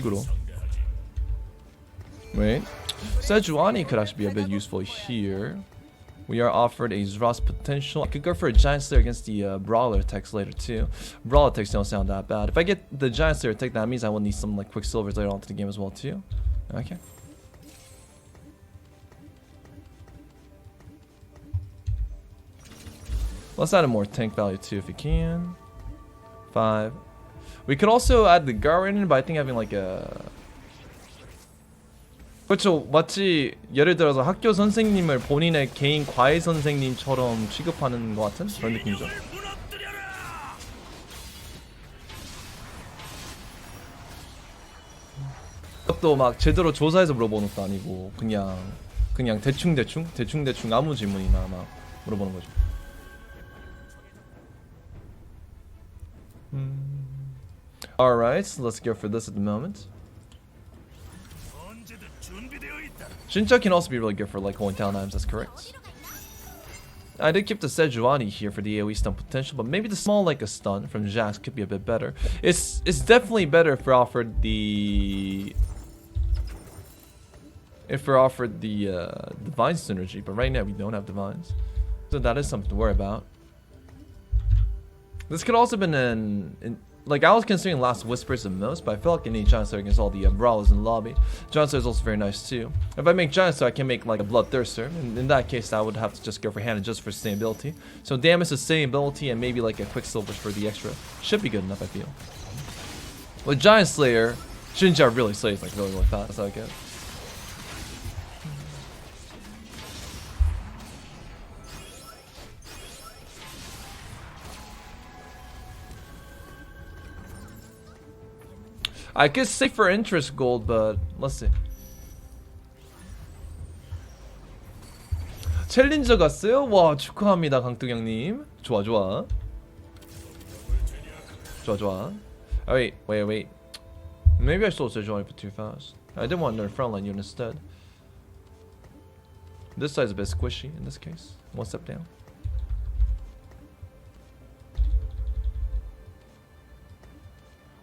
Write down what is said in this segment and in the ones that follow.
식으로. Wait. Sejuani could actually be a bit useful here. We are offered a Zras potential. I could go for a Giant Slayer against the Brawler attacks later too. Brawler attacks don't sound that bad. If I get the Giant Slayer attack, that means I will need some like Quicksilvers later on into the game as well too. Okay. Let's add a more tank value too if we can. 5. We could also add the Guardian in, but I think having like a... 그렇죠. 마치 예를 들어서 학교 선생님을 본인의 개인 과외 선생님처럼 취급하는 것 같은 그런 느낌이죠. 그것도 막 제대로 조사해서 물어보는 것도 아니고 그냥 대충 아무 질문이나 막 물어보는 거죠. Alright, so let's go for this at the moment. Xin Zhao can also be really good for like holding down items, that's correct. I did keep the Sejuani here for the AoE stun potential, but maybe the small like a stun from Jax could be a bit better. It's definitely better if we're offered the divine synergy, but right now we don't have divines, so that is something to worry about. This could also have been like I was considering Last Whispers the most, but I feel like I need Giant Slayer against all the brawlers in the lobby. Giant Slayer is also very nice too. If I make Giant Slayer, I can make like a Bloodthirster, and in that case I would have to just go for Hannah just for sustainability. So damage, sustainability, and maybe like a Quicksilver for the extra should be good enough, I feel. With Giant Slayer, Xin Zhao really slays like really fast, that's how I get. I could say for interest gold, but let's see. 챌린저 갔어요? 와, 축하합니다, 강뚜경님. 좋아. 좋아. Oh, wait. Maybe I stole Sejuani for too fast. I didn't want to frontline unit instead. This side's a bit squishy in this case. One step down.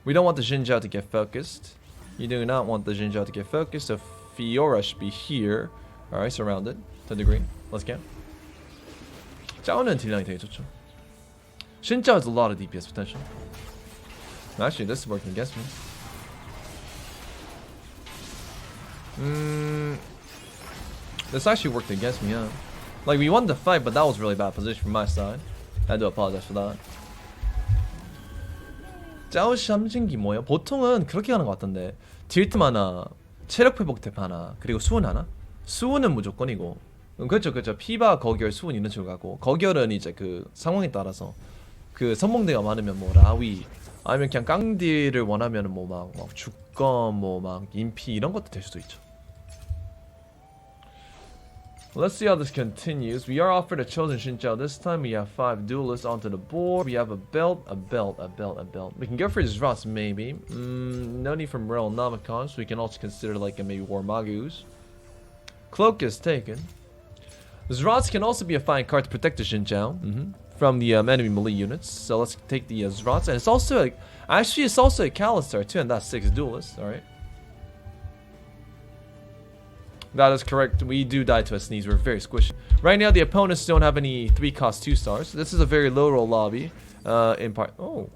We don't want the Xin Zhao to get focused. You do not want the Xin Zhao to get focused, so Fiora should be here. Alright, surrounded to a degree. Let's go. Zhao는 딜량이 되게 좋죠. Xin Zhao has a lot of DPS potential. Actually, this is working against me. This actually worked against me, yeah. Like, we won the fight, but that was really bad position from my side. I had to apologize for that. 짜오 삼진기 뭐예요? 보통은 그렇게 가는 것 같던데 딜트 하나, 체력 회복 탭 하나, 그리고 수은 하나? 수은은 무조건이고 그렇죠. 피바, 거결, 수은 이런 식으로 가고 거결은 이제 그 상황에 따라서 그 선봉대가 많으면 뭐 라위 아니면 그냥 깡딜을 원하면 뭐 막 주검 뭐 막 인피 이런 것도 될 수도 있죠. Let's see how this continues. We are offered a chosen Xin Zhao. This time we have 5 duelists onto the board. We have a belt. We can go for Zras maybe. No need for Morel Nomicon, so we can also consider like a maybe War Magus. Cloak is taken. Zras can also be a fine card to protect the Xin Zhao from the enemy melee units. So let's take the Zras. And it's also it's also a Kalistar too, and that's 6 duelists. Alright. That is correct. We do die to a sneeze. We're very squishy. Right now, the opponents don't have any 3-cost 2 stars. This is a very low roll lobby. In part. Oh.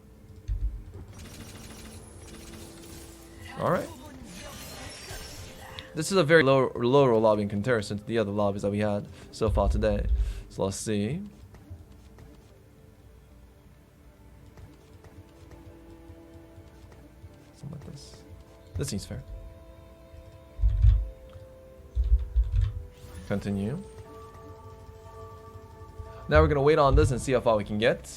Alright. This is a very low roll lobby in comparison to the other lobbies that we had so far today. So let's see. Something like this. This seems fair. Continue. Now we're gonna wait on this and see how far we can get.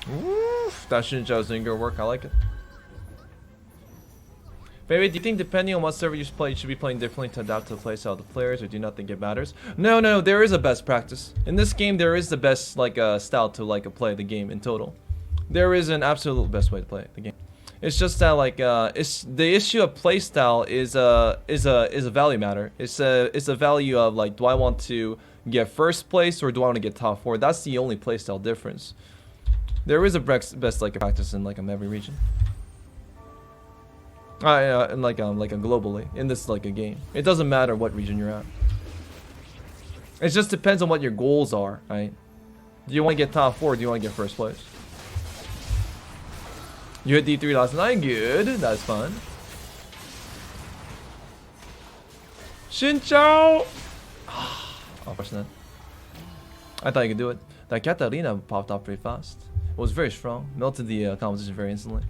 Oof, that Xin Zhao's doing good work. I like it. Bebe, do you think depending on what server you play, you should be playing differently to adapt to the playstyle of the players, or do you not think it matters? No, no, there is a best practice. In this game, there is the best like style to like play the game in total. There is an absolute best way to play the game. It's just that like it's the issue of playstyle is a value matter. It's a value of like, do I want to get first place or do I want to get top 4? That's the only playstyle difference. There is a best like practice in like every region. And like globally in this like a game, it doesn't matter what region you're at. It just depends on what your goals are, right? Do you want to get top 4? Or do you want to get first place? You hit D3 last night, good. That's fun. Xin Zhao. Oh, person. I thought you could do it. That Katarina popped off pretty fast. It was very strong. Melted the composition very instantly.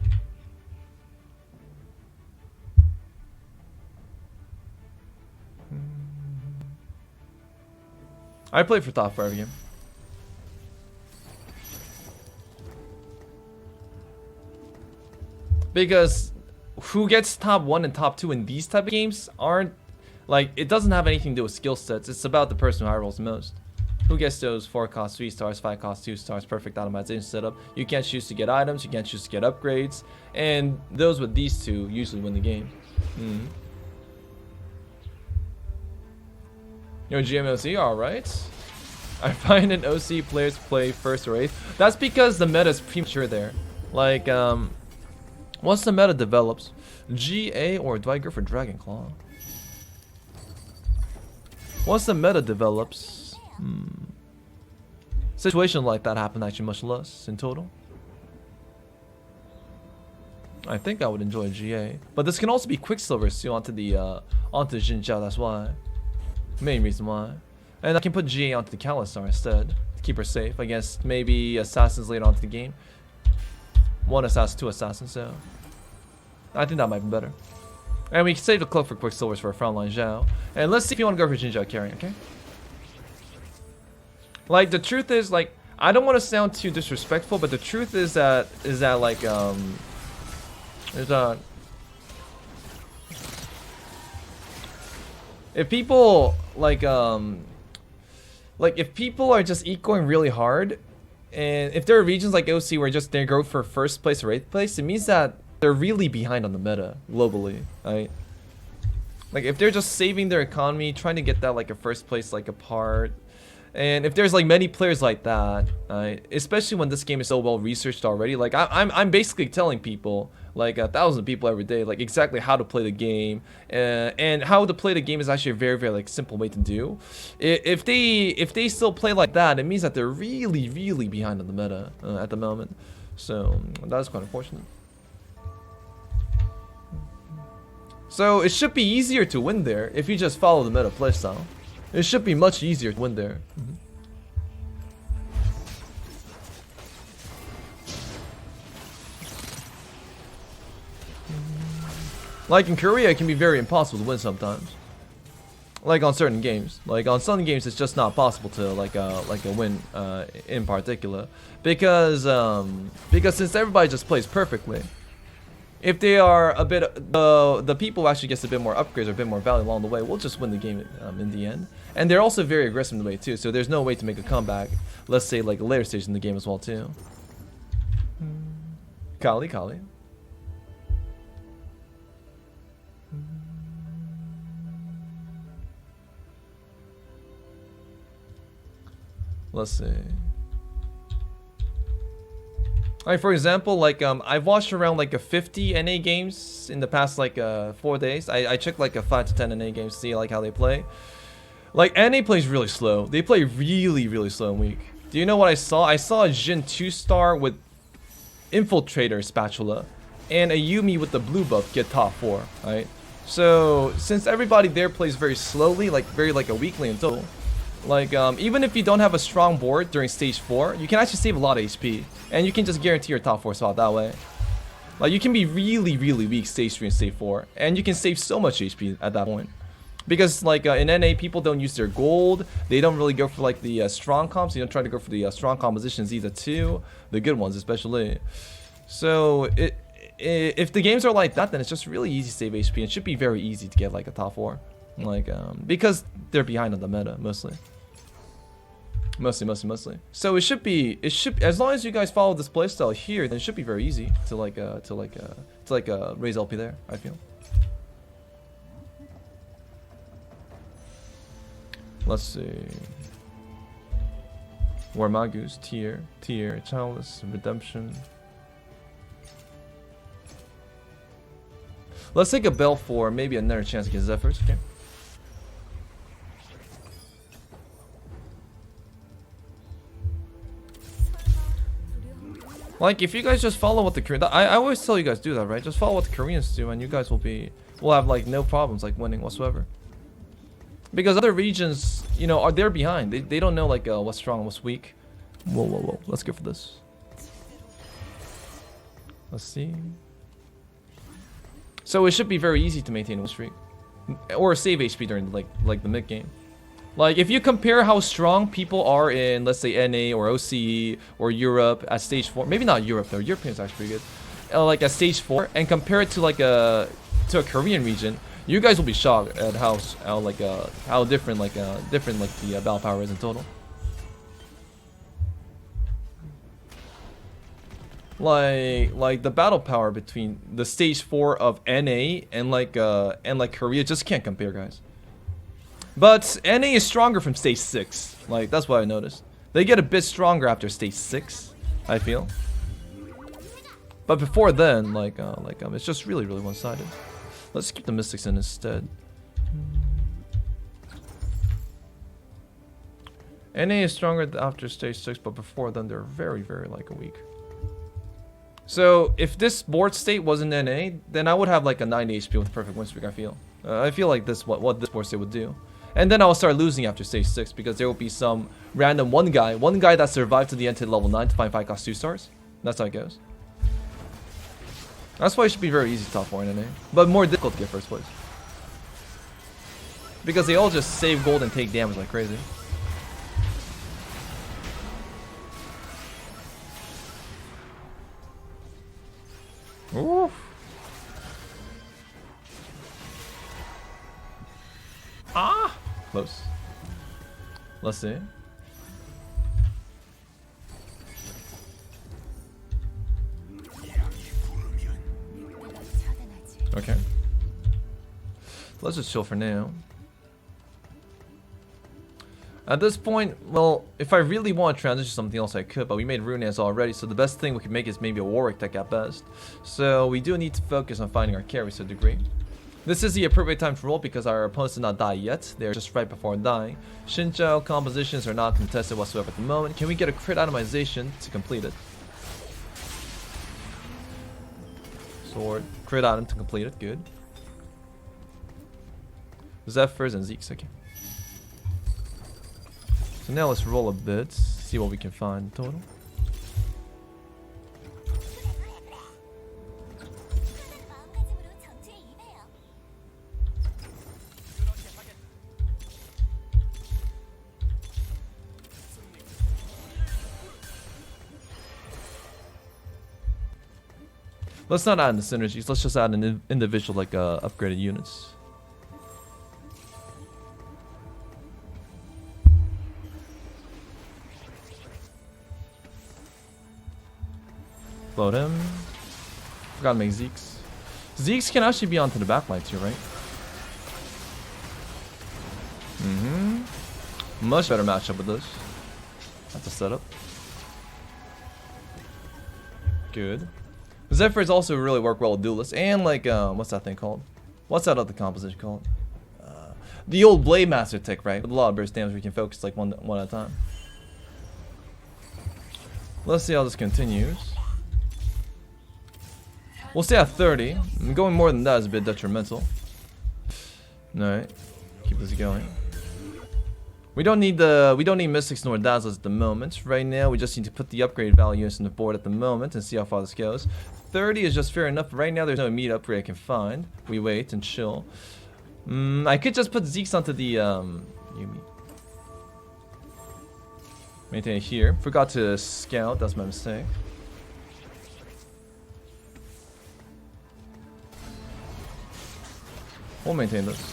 I play for top 4 every game. Because who gets top 1 and top 2 in these type of games aren't like, it doesn't have anything to do with skill sets. It's about the person who high rolls the most. Who gets those 4 cost 3 stars, 5 cost 2 stars, perfect optimization setup. You can't choose to get items, you can't choose to get upgrades, and those with these two usually win the game. Yo, GMOC, alright. I find an OC players play first or 8th. That's because the meta is premature there. Like, once the meta develops, GA or do I go for Dragon Claw? Once the meta develops, situations like that happen actually much less in total. I think I would enjoy GA, but this can also be Quicksilver too onto the onto Xin Zhao. That's why, main reason why. And I can put GA onto the Calistar instead to keep her safe against maybe assassins later on to the game. 1 assassin, 2 assassins, so I think that might be better. And we can save the cloak for Quicksilvers for a frontline Zhao. And let's see if you want to go for Xin Zhao carrying, okay? Like, the truth is, like, I don't want to sound too disrespectful, but the truth is that like is that if people like if people are just ecoing really hard, and if there are regions like OC where just they go for first place or 8th place, it means that they're really behind on the meta globally, right? Like if they're just saving their economy, trying to get that like a first place like apart, and if there's like many players like that, especially when this game is so well researched already, like I'm basically telling people, like 1,000 people every day, like exactly how to play the game, and how to play the game is actually a very like simple way to do. If they still play like that, it means that they're really behind on the meta at the moment. So that's quite unfortunate. So it should be easier to win there if you just follow the meta playstyle. It should be much easier to win there. Like in Korea, it can be very impossible to win sometimes. Like on certain games, like on some games, it's just not possible to like a win in particular, because since everybody just plays perfectly. If they are a bit, the people who actually gets a bit more upgrades or a bit more value along the way will just win the game in the end. And they're also very aggressive in the way too, so there's no way to make a comeback, let's say like a later stage in the game as well too. Kali. Let's see. Like for example, like I've watched around like a 50 NA games in the past like 4 days. I checked like a 5 to 10 NA games to see like how they play. Like NA plays really slow. They play really slow and weak. Do you know what I saw? I saw a Jin 2-star with Infiltrator Spatula and a Yumi with the blue buff get top 4, right? So since everybody there plays very slowly, like very like a weakling in total, like even if you don't have a strong board during stage 4, you can actually save a lot of HP, and you can just guarantee your top 4 spot that way. Like you can be really weak stage 3 and stage 4, and you can save so much HP at that point. Because like in NA, people don't use their gold, they don't really go for like the strong comps, you don't try to go for the strong compositions either too, the good ones especially. So if the games are like that, then it's just really easy to save HP. It should be very easy to get like a top 4. Like, because they're behind on the meta, mostly. Mostly. So it should be, as long as you guys follow this playstyle here, then it should be very easy to raise LP there, I feel. Let's see. War Magus, tier, Childless, Redemption. Let's take a bell for maybe another chance against Zephyrs, okay? Like, if you guys just follow what the Koreans... I always tell you guys do that, right? Just follow what the Koreans do and you guys will have, like, no problems, like, winning whatsoever. Because other regions, you know, they're behind. They don't know, like, what's strong and what's weak. Whoa. Let's go for this. Let's see. So it should be very easy to maintain a win streak. Or save HP during, like the mid-game. Like, if you compare how strong people are in, let's say, NA or OCE or Europe at stage 4, maybe not Europe though, European is actually pretty good. Like at stage 4, and compare it to like a Korean region, you guys will be shocked at how different the battle power is in total. Like the battle power between the stage 4 of NA and like Korea just can't compare, guys. But NA is stronger from stage 6. Like, that's what I noticed. They get a bit stronger after stage 6, I feel. But before then, it's just really one-sided. Let's keep the Mystics in instead. NA is stronger after stage 6, but before then they're very like weak. So if this board state wasn't NA, then I would have like a 90 HP with a perfect win streak, I feel. I feel like this what this board state would do. And then I'll start losing after stage 6 because there will be some random one guy that survived to the end to level 9 to find 5 cost 2 stars. That's how it goes. That's why it should be very easy to top 4 in NA, but more difficult to get first place. Because they all just save gold and take damage like crazy. Ooh. Ah! Close. Let's see. Okay. Let's just chill for now. At this point, well, if I really want to transition to something else, I could, but we made Runeans already, so the best thing we can make is maybe a Warwick deck at best. So we do need to focus on finding our carries to a degree. This is the appropriate time to roll because our opponents did not die yet. They're just right before dying. Xin Zhao compositions are not contested whatsoever at the moment. Can we get a crit itemization to complete it? Sword. Crit item to complete it. Good. Zephyrs and Zeeks. Okay. So now let's roll a bit. See what we can find in total. Let's not add in the synergies. Let's just add in individual upgraded units. Load him. Forgot to make Zeeks. Zeeks can actually be onto the backline too, right? Much better matchup with this. That's a setup. Good. Zephyrs also really work well with duelists and what's that thing called? What's that other composition called? The old Blade Master tech, right? With a lot of burst damage, we can focus like one at a time. Let's see how this continues. We'll stay at 30. Going more than that is a bit detrimental. Alright, keep this going. We don't need Mystics nor Dazzlers at the moment. Right now, we just need to put the upgrade values on the board at the moment and see how far this goes. 30 is just fair enough. Right now, there's no immediate upgrade I can find. We wait and chill. I could just put Zeeks onto the maintain it here. Forgot to scout. That's my mistake. We'll maintain this.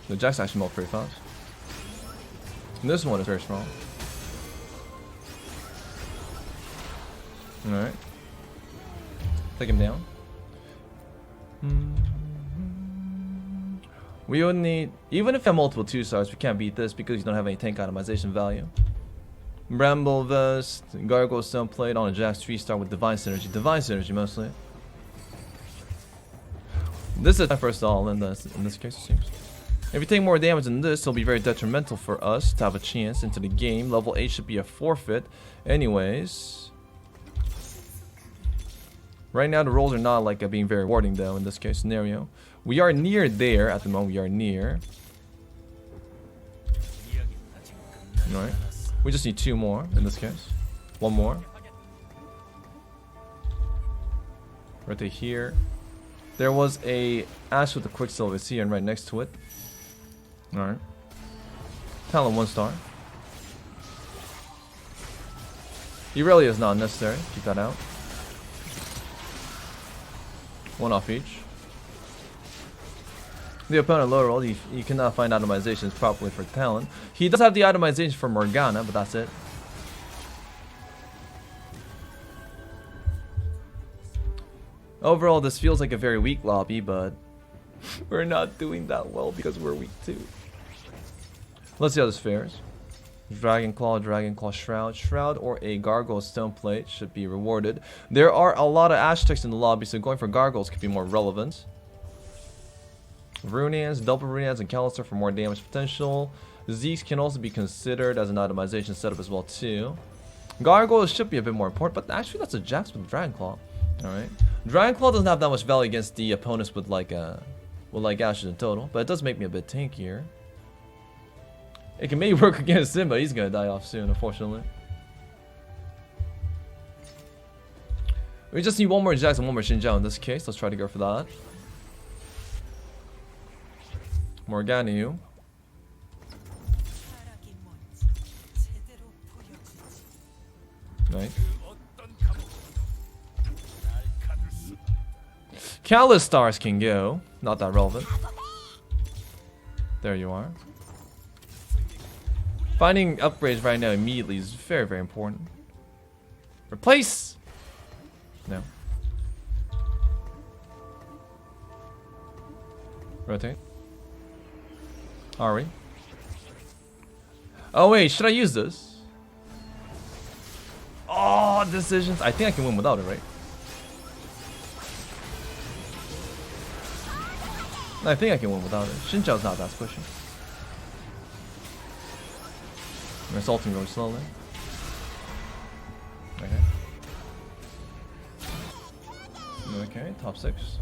The Jack's actually melt pretty fast. And this one is very strong. Alright. Take him down. We would need, even if I have multiple 2-stars, we can't beat this because you don't have any tank itemization value. Bramble Vest, Gargoyle Stone Plate on a Jax 3-star with Divine Synergy. Divine Synergy mostly. This is my first all in this case, it seems. If you take more damage than this, it'll be very detrimental for us to have a chance into the game. Level 8 should be a forfeit. Anyways. Right now the rolls are not like being very rewarding though in this case scenario. We are near there at the moment, we are near. Alright. We just need 2 more in this case. 1 more. Right here. There was a Ash with the Quicksilver here and right next to it. Alright. Talon 1-star. Irelia is not necessary. Keep that out. 1 off each. The opponent low roll, he cannot find itemizations properly for Talon. He does have the itemization for Morgana, but that's it. Overall, this feels like a very weak lobby, but we're not doing that well because we're weak too. Let's see how this fares. Dragon Claw, Shroud. Shroud or a Gargoyle Stone Plate should be rewarded. There are a lot of Aztecs in the lobby, so going for Gargoyles could be more relevant. Runeans, double Runeans, and Calister for more damage potential. Zeeks can also be considered as an itemization setup as well too. Gargoyles should be a bit more important, but actually that's a Jax with Dragon Claw. Alright. Dragon Claw doesn't have that much value against the opponents with like Ashes in total, but it does make me a bit tankier. It can maybe work against him, but he's gonna die off soon, unfortunately. We just need 1 more Jax and 1 more Xin Zhao in this case. Let's try to go for that. Morgana you. Right. Countless stars can go. Not that relevant. There you are. Finding upgrades right now immediately is very, very important. Replace! No. Rotate. Are we? Oh wait, should I use this? Oh, decisions. I think I can win without it, right? I think I can win without it. Xin Zhao's not that squishy. I'm assaulting really slowly. Okay. Okay, top 6.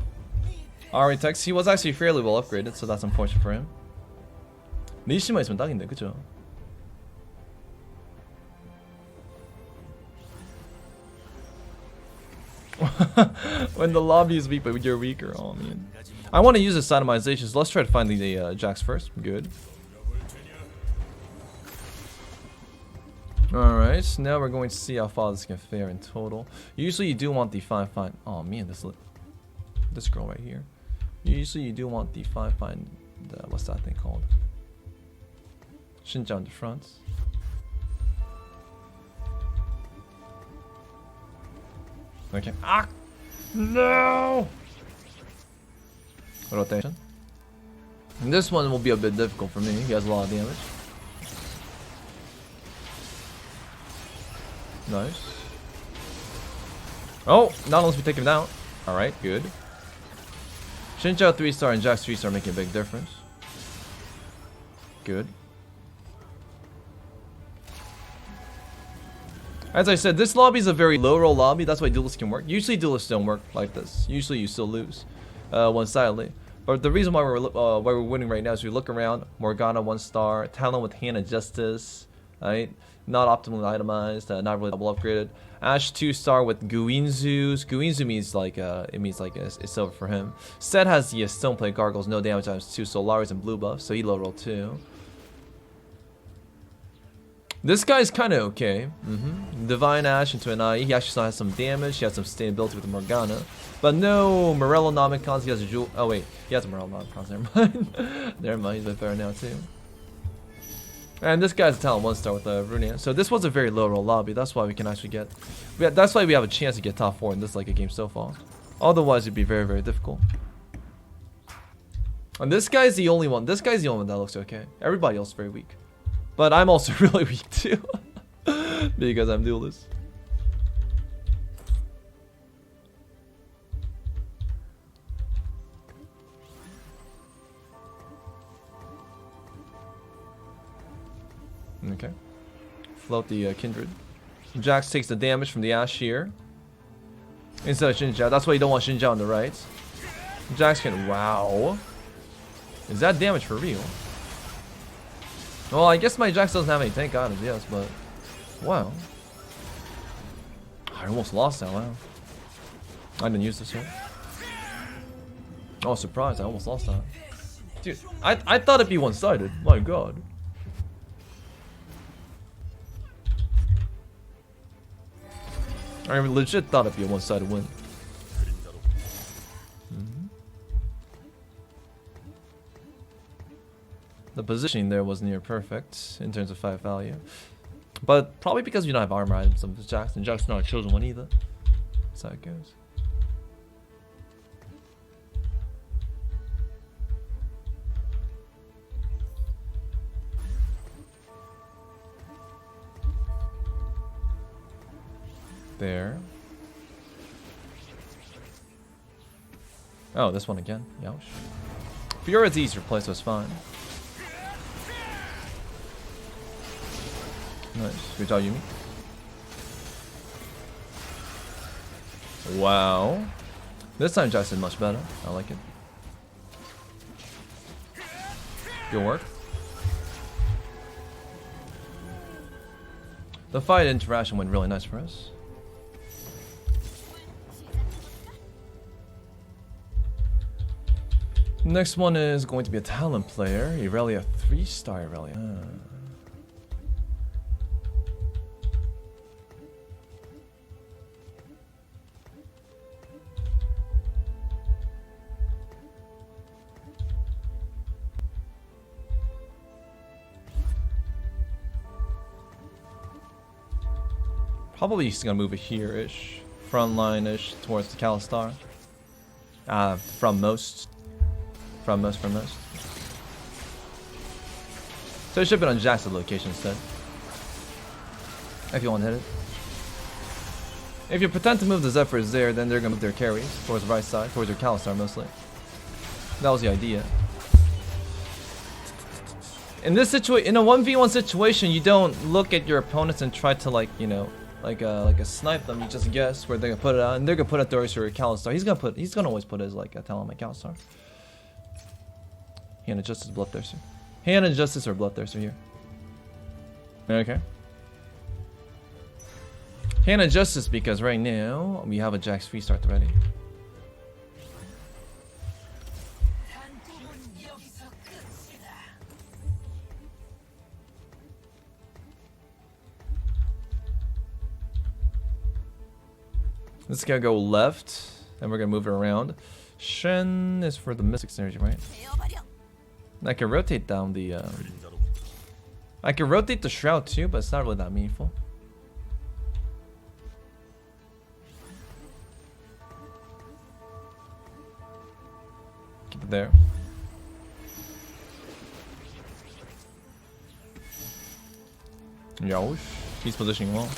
Alright, Tex. He was actually fairly well upgraded, so that's unfortunate for him. 니시마 있으면 딱인데, 그쵸? When the lobby is weak, but you're weaker. Oh man. I want to use the itemizations. Let's try to find the Jax first. Good. Alright, so now we're going to see how far this can fare in total. Usually you do want the 5-5. Oh man, this girl right here. Usually you do want the 5-5. What's that thing called? Xin Zhao in the front. Okay. Ah! No! Rotation. And this one will be a bit difficult for me. He has a lot of damage. Nice. Oh, not unless we take him down. Alright, good. Xin Zhao 3-star and Jax 3-star making a big difference. Good. As I said, this lobby is a very low roll lobby. That's why duelists can work. Usually duelists don't work like this. Usually you still lose one-sidedly. But the reason why we're winning right now is we look around. Morgana 1-star, Talon with Hand of Justice, right? Not optimally itemized, not really double upgraded. Ash 2-star with Guinzu's. Guinzu means like it's over for him. Set has the Stone Plate Gargoyles, no damage times 2 Solaris and blue buff, so he low roll too. This guy's kind of okay. Divine Ash into an IE. He actually still has some damage. He has some sustainability with the Morgana. But no Morello Nomicons. He has a Jewel. Oh, wait. He has a Morello Nomicons. Never mind. Never mind. He's a bit better now, too. And this guy's a talent 1-star with a Runia. So this was a very low roll lobby. That's why we can actually get... that's why we have a chance to get top 4 in this like a game so far. Otherwise, it'd be very, very difficult. And this guy's the only one. This guy's the only one that looks okay. Everybody else is very weak. But I'm also really weak too. Because I'm duelist. Okay. Float the Kindred. Jax takes the damage from the Ashe here. Instead of Xin Zhao. That's why you don't want Xin Zhao on the right. Jax can... Wow. Is that damage for real? Well, I guess my Jax doesn't have any tank items, yes, but... Wow. I almost lost that, wow. I didn't use this yet. Oh, surprised, I almost lost that. Dude, I thought it'd be one-sided. My god. I legit thought it'd be a one-sided win. The positioning there was near perfect in terms of fight value. But probably because we don't have armor items of Jax, and Jax is not a chosen one either. That's how it goes. There. Oh, this one again. Youch. Fiora's easier to play, so it's fine. Nice. Good job, Yumi. Wow. This time Jax did much better. I like it. Good work. The fight interaction went really nice for us. Next one is going to be a talent player. Irelia, 3-star Irelia. Probably he's gonna move it here-ish. Front line-ish towards the Kalistar. From most. So it should have been on Jax's location instead. If you want to hit it. If you pretend to move the Zephyrs there, then they're gonna move their carries towards the right side, towards their Kalistar mostly. That was the idea. In this situation, in a 1v1 situation, you don't look at your opponents and try to like, you know, like a snipe them. You just guess where they're gonna put it out, and they're gonna put it Doris or Kalistar. He's gonna always put his like a talent on my Kalistar. Hand of Justice, Bloodthirster. Hand of Justice or Bloodthirster here. Okay. Hand of Justice because right now we have a Jax free start already. This is gonna go left, and we're gonna move it around. Shen is for the Mystic Synergy, right? I can rotate down the I can rotate the Shroud too, but it's not really that meaningful. Keep it there. Yosh. He's positioning well.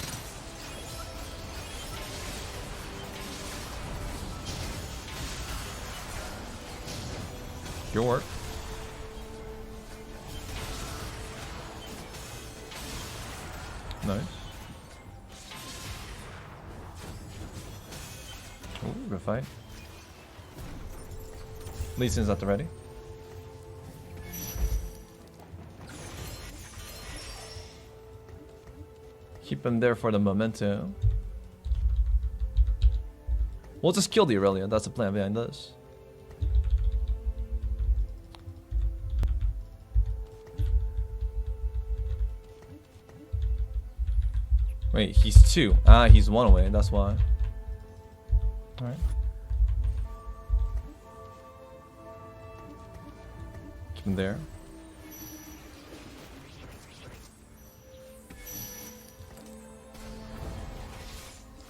Good work. Nice. Ooh, good fight. Lee Sin's at the ready. Keep him there for the memento. We'll just kill the Aurelia. That's the plan behind this. Wait, he's 2. Ah, he's 1 away. That's why. Alright. Keep him there.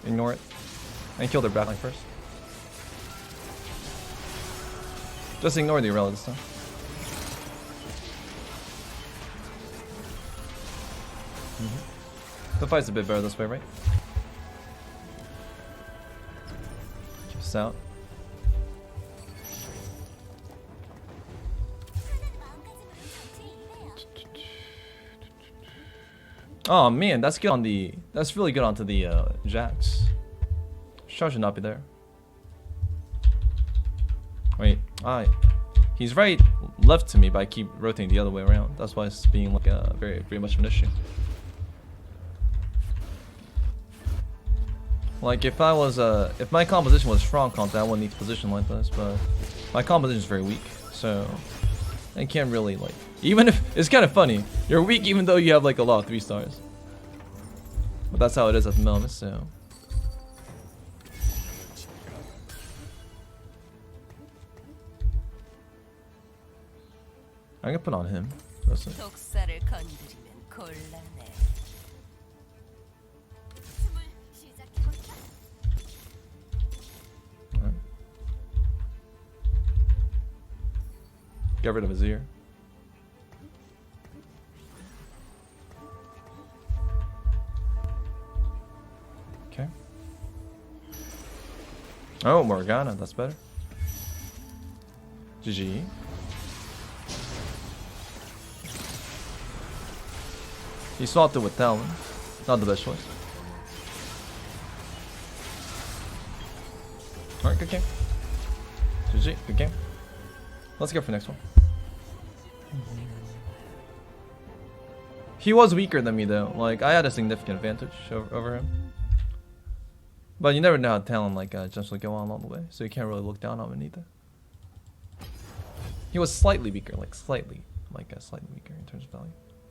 Ignore it. And kill their backline first. Just ignore the Irelia this time. The fight's a bit better this way, right? Keep us out. Oh man, that's good on the. That's really good onto the Jax. Shard should not be there. Wait, he's right left to me, but I keep rotating the other way around. That's why it's being like very much of an issue. Like if I was if my composition was strong content, I wouldn't need to position like this, but my composition is very weak, so I can't really like. Even if it's kind of funny, you're weak even though you have like a lot of 3 stars. But that's how it is at the moment, so. I'm gonna put on him. That's it. Right. Get rid of his ear. Okay. Oh, Morgana, that's better. GG. He swapped it with Talon. Not the best choice. Alright, good game. GG, good game. Let's go for the next one. He was weaker than me though. Like, I had a significant advantage over him. But you never know how Talon like just will go on all the way. So you can't really look down on him either. He was slightly weaker, like slightly weaker in terms of value.